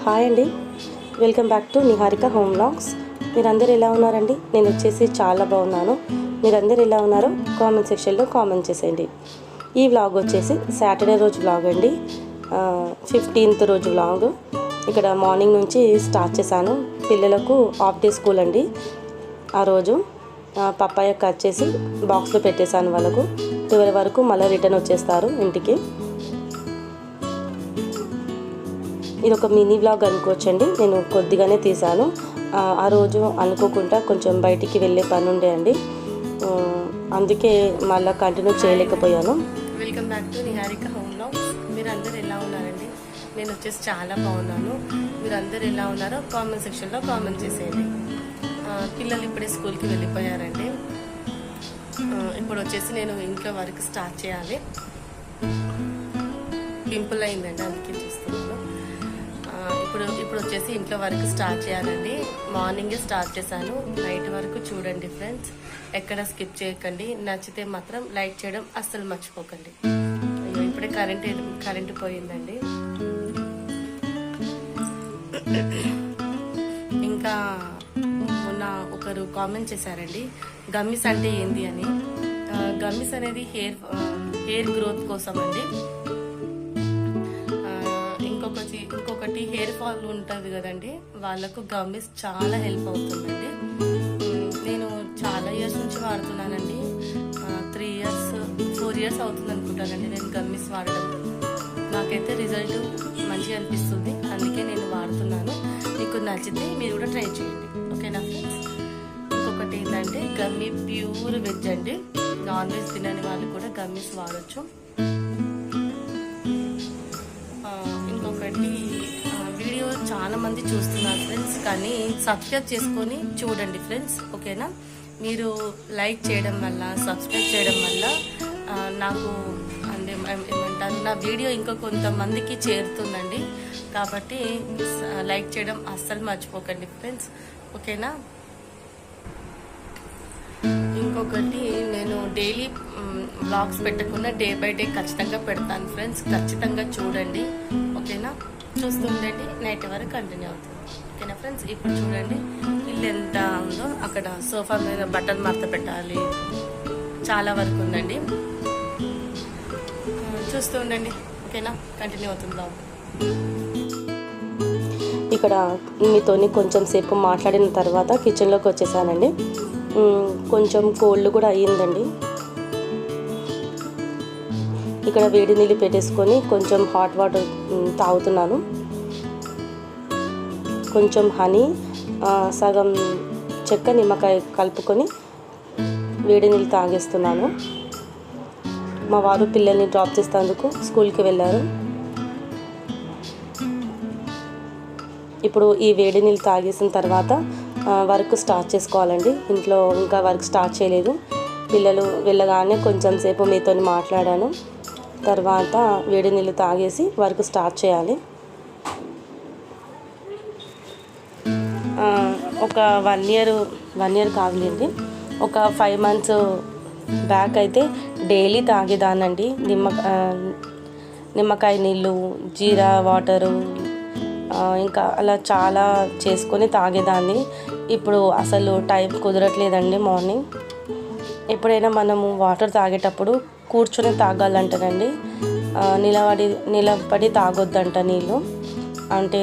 Hi అండి, welcome back to Niharika home vlogs. మీరందరూ ఎలా ఉన్నారండి? నేను వచ్చేసి చాలా బాగున్నాను. మీరందరూ ఎలా ఉన్నారో కామెంట్ సెక్షన్లో కామెంట్ చేసేయండి. ఈ వ్లాగ్ వచ్చేసి సాటర్డే రోజు వ్లాగ్ అండి, 15th రోజు వ్లాగ్. ఇక్కడ మార్నింగ్ నుంచి స్టార్ట్ చేశాను. పిల్లలకు హాఫ్ డే స్కూల్ అండి. ఆ రోజు పప్పాయ కట్ చేసి బాక్స్లో పెట్టేశాను. వాళ్ళకు 12 వరకు మళ్ళీ రిటర్న్ వచ్చేస్తారు ఇంటికి. ఇది ఒక మినీ వ్లాగ్ అనుకోవచ్చండి. నేను కొద్దిగానే తీశాను. ఆ రోజు అనుకోకుండా కొంచెం బయటికి వెళ్ళే పని ఉండే అండి, అందుకే మళ్ళీ కంటిన్యూ చేయలేకపోయాను. Welcome back to Niharika home vlogs. మీరు అందరు ఎలా ఉన్నారండి? నేను వచ్చేసి చాలా బాగున్నాను. మీరు అందరు ఎలా ఉన్నారో కామెంట్ సెక్షన్లో కామెంట్ చేసేయండి. పిల్లలు ఇప్పుడే స్కూల్కి వెళ్ళిపోయారండి. ఇప్పుడు వచ్చేసి నేను ఇంట్లో వర్క్ స్టార్ట్ చేయాలి. పింపుల్ అయిందండి, అందుకే చూస్తున్నాను. ఇప్పుడు వచ్చేసి ఇంట్లో వర్క్ స్టార్ట్ చేయాలండి. మార్నింగే స్టార్ట్ చేశాను, నైట్ వరకు చూడండి ఫ్రెండ్స్. ఎక్కడ స్కిప్ చేయకండి. నచ్చితే మాత్రం లైక్ చేయడం అస్సలు మర్చిపోకండి. అయ్యో, ఇప్పుడే కరెంటు పోయిందండి. ఇంకా మొన్న ఒకరు కామెంట్ చేశారండి, గమ్మిస్ అంటే ఏంది అని. గమ్మిస్ అనేది హెయిర్ గ్రోత్ కోసం అండి. ఇంకొకటి హెయిర్ ఫాల్ ఉంటుంది కదండి, వాళ్ళకు గమ్మిస్ చాలా హెల్ప్ అవుతుందండి. నేను చాలా ఇయర్స్ నుంచి వాడుతున్నానండి. 3 years 4 years అవుతుంది అనుకుంటానండి నేను గమ్మిస్ వాడడం. నాకైతే రిజల్ట్ మంచిగా అనిపిస్తుంది, అందుకే నేను వాడుతున్నాను. మీకు నచ్చితే మీరు కూడా ట్రై చేయండి, ఓకేనా ఫ్రెండ్స్. ఇంకొకటి ఏంటంటే గమ్మి ప్యూర్ వెజ్ అండి. నాన్ వెజ్ తినని వాళ్ళు కూడా గమ్మిస్ వాడచ్చు. ఇంకొకటి, వీడియో చాలా మంది చూస్తున్నారు ఫ్రెండ్స్, కానీ సబ్స్క్రైబ్ చేసుకొని చూడండి ఫ్రెండ్స్, ఓకేనా. మీరు లైక్ చేయడం వల్ల, సబ్స్క్రైబ్ చేయడం వల్ల నాకు ఏమంటారు, నా వీడియో ఇంకా కొంతమందికి చేరుతుందండి. కాబట్టి లైక్ చేయడం అస్సలు మర్చిపోకండి ఫ్రెండ్స్, ఓకేనా. ఇంకొకటి, నేను డైలీ వ్లాగ్స్ పెట్టకుండా డే బై డే ఖచ్చితంగా పెడతాను ఫ్రెండ్స్. ఖచ్చితంగా చూడండి, ఓకేనా. చూస్తుండండి, నైట్ వరకు కంటిన్యూ అవుతుంది, ఓకేనా ఫ్రెండ్స్. ఇప్పుడు చూడండి ఇల్లు ఎంత ఉందో. అక్కడ సోఫా మీద బట్టలు మడత పెట్టాలి, చాలా వరకు ఉందండి. చూస్తూ ఉండండి, ఓకేనా. కంటిన్యూ అవుతుంది బ్లాగ్. ఇక్కడ మీతోని కొంచెం సేపు మాట్లాడిన తర్వాత కిచెన్లోకి వచ్చేసానండి. కొంచెం కోల్డ్ కూడా అయ్యిందండి. ఇక్కడ వేడి నీళ్ళు పెట్టేసుకొని కొంచెం హాట్ వాటర్ తాగుతున్నాను. కొంచెం హనీ, సగం చెక్క, నిమ్మకాయ కలుపుకొని వేడి నీళ్ళు తాగేస్తున్నాను. మా వారు పిల్లల్ని డ్రాప్ చేసేందుకు స్కూల్కి వెళ్ళారు. ఇప్పుడు ఈ వేడి నీళ్ళు తాగేసిన తర్వాత వర్క్ స్టార్ట్ చేసుకోవాలండి. ఇంట్లో ఇంకా వర్క్ స్టార్ట్ చేయలేదు. పిల్లలు వెళ్ళగానే కొంచెం సేపు మీతో మాట్లాడాను. తర్వాత వేడి నీళ్ళు తాగేసి వర్క్ స్టార్ట్ చేయాలి. ఒక 1 year కాదులేండి, ఒక 5 months బ్యాక్ అయితే డైలీ తాగేదానండి. నిమ్మకాయ నీళ్ళు, జీరా వాటరు, ఇంకా అలా చాలా చేసుకొని తాగేదాన్ని. ఇప్పుడు అసలు టైం కుదరట్లేదండి. మార్నింగ్ ఎప్పుడైనా మనము వాటర్ తాగేటప్పుడు కూర్చొని తాగాలంటనండి, నిలబడి తాగొద్దంట నీళ్ళు. అంటే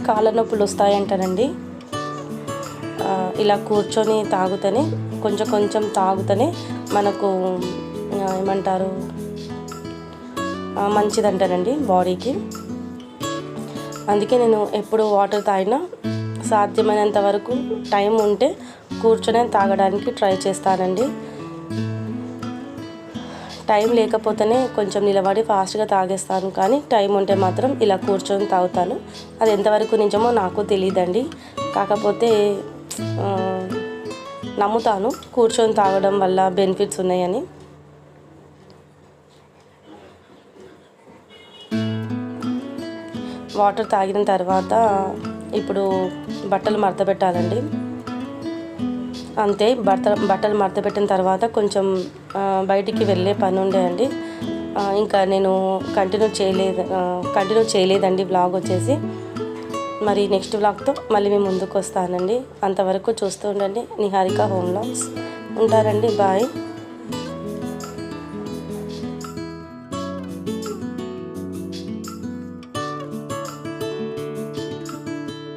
కాళ్ళ నొప్పులు వస్తాయంటారండి. ఇలా కూర్చొని తాగుతూనే కొంచెం తాగుతూనే మనకు ఏమంటారు, మంచిదంటారండి బాడీకి. అందుకే నేను ఎప్పుడు వాటర్ తాగినా సాధ్యమైనంత వరకు టైం ఉంటే కూర్చొని తాగడానికి ట్రై చేస్తానండి. టైం లేకపోతేనే కొంచెం నిలబడి ఫాస్ట్గా తాగేస్తాను, కానీ టైం ఉంటే మాత్రం ఇలా కూర్చొని తాగుతాను. అది ఎంతవరకు నిజమో నాకు తెలియదండి, కాకపోతే నమ్ముతాను కూర్చొని తాగడం వల్ల బెనిఫిట్స్ ఉన్నాయని. వాటర్ తాగిన తర్వాత ఇప్పుడు బట్టలు మడత పెట్టాలండి. అంతే, బట్టలు మడత పెట్టిన తర్వాత కొంచెం బయటికి వెళ్ళే పని ఉండే అండి. ఇంకా నేను కంటిన్యూ చేయలేదండి వ్లాగ్ వచ్చేసి. మరి నెక్స్ట్ వ్లాగ్తో మళ్ళీ మేము ముందుకు వస్తానండి. అంతవరకు చూస్తూ ఉండండి నిహారిక హోమ్ వ్లాగ్స్. ఉంటారండి, బాయ్.